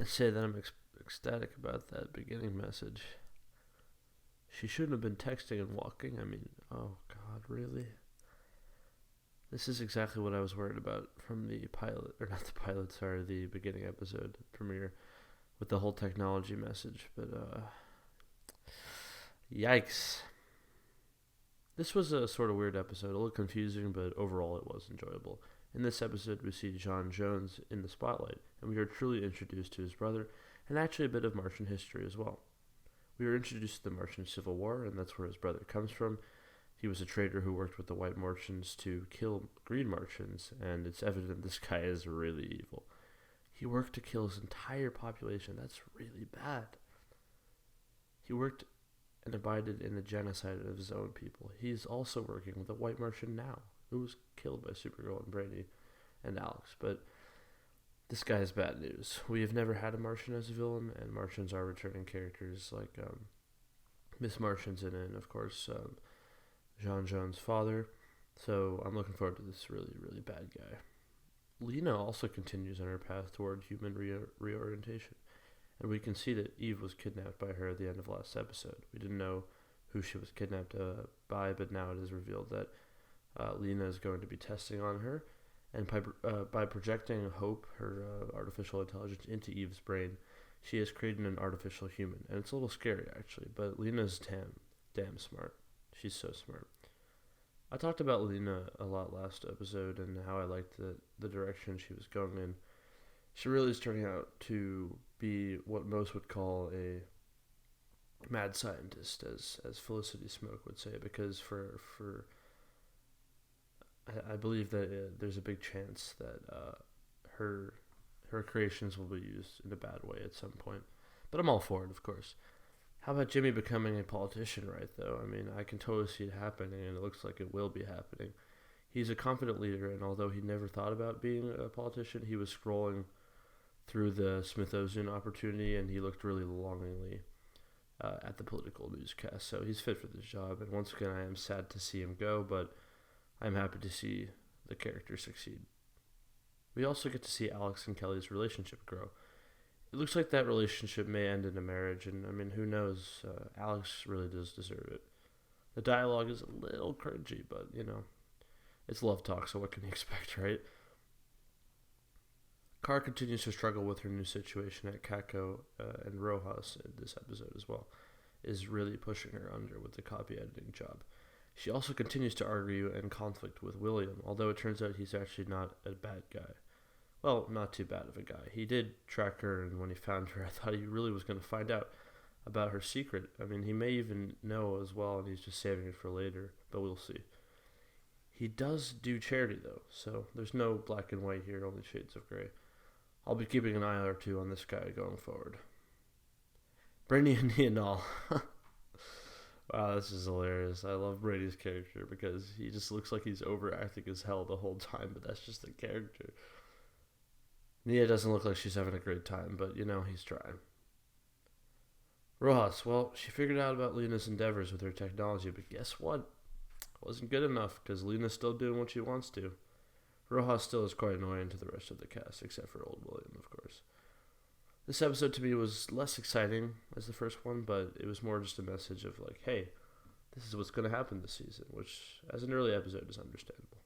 say that I'm ecstatic about that beginning message. She shouldn't have been texting and walking. I mean, oh God, really? This is exactly what I was worried about from the pilot, or not the pilot, sorry, the beginning episode premiere with the whole technology message. But, yikes. This was a sort of weird episode, a little confusing, but overall it was enjoyable. In this episode, we see John Jones in the spotlight, and we are truly introduced to his brother, and actually a bit of Martian history as well. We are introduced to the Martian Civil War, and that's where his brother comes from. He was a trader who worked with the white Martians to kill green Martians, and it's evident this guy is really evil. He worked to kill his entire population. That's really bad. He worked and abided in the genocide of his own people. He's also working with a white Martian now, who was killed by Supergirl and Brady and Alex. But this guy is bad news. We have never had a Martian as a villain, and Martians are returning characters like Miss Martian's in it, and of course John Jones' father. So I'm looking forward to this really, really bad guy. Lena also continues on her path toward human reorientation. And we can see that Eve was kidnapped by her at the end of last episode. We didn't know who she was kidnapped by, but now it is revealed that Lena is going to be testing on her. And by projecting Hope, her artificial intelligence, into Eve's brain, she has created an artificial human. And it's a little scary, actually, but Lena's damn smart. She's so smart. I talked about Lena a lot last episode and how I liked the direction she was going in. She really is turning out to be what most would call a mad scientist, as Felicity Smoke would say, because I believe that there's a big chance that her creations will be used in a bad way at some point. But I'm all for it, of course. How about Jimmy becoming a politician, right, though? I mean, I can totally see it happening, and it looks like it will be happening. He's a confident leader, and although he never thought about being a politician, he was scrolling through the Smithsonian opportunity, and he looked really longingly at the political newscast. So he's fit for this job, and once again, I am sad to see him go, but I'm happy to see the character succeed. We also get to see Alex and Kelly's relationship grow. It looks like that relationship may end in a marriage, and I mean, who knows? Alex really does deserve it. The dialogue is a little cringy, but it's love talk, so what can you expect, right? Car continues to struggle with her new situation at Kako, and Rojas in this episode as well is really pushing her under with the copy editing job. She also continues to argue and conflict with William, although it turns out he's actually not a bad guy. Well, not too bad of a guy. He did track her, and when he found her, I thought he really was going to find out about her secret. I mean, he may even know as well, and he's just saving it for later, but we'll see. He does do charity, though, so there's no black and white here, only shades of gray. I'll be keeping an eye or two on this guy going forward. Brady and Neonal. Wow, this is hilarious. I love Brady's character because he just looks like he's overacting as hell the whole time, but that's just the character. Nia doesn't look like she's having a great time, but he's trying. Rojas, well, she figured out about Lena's endeavors with her technology, but guess what? It wasn't good enough because Lena's still doing what she wants to. Rojas still is quite annoying to the rest of the cast, except for old William, of course. This episode to me was less exciting as the first one, but it was more just a message of like, hey, this is what's going to happen this season, which as an early episode is understandable.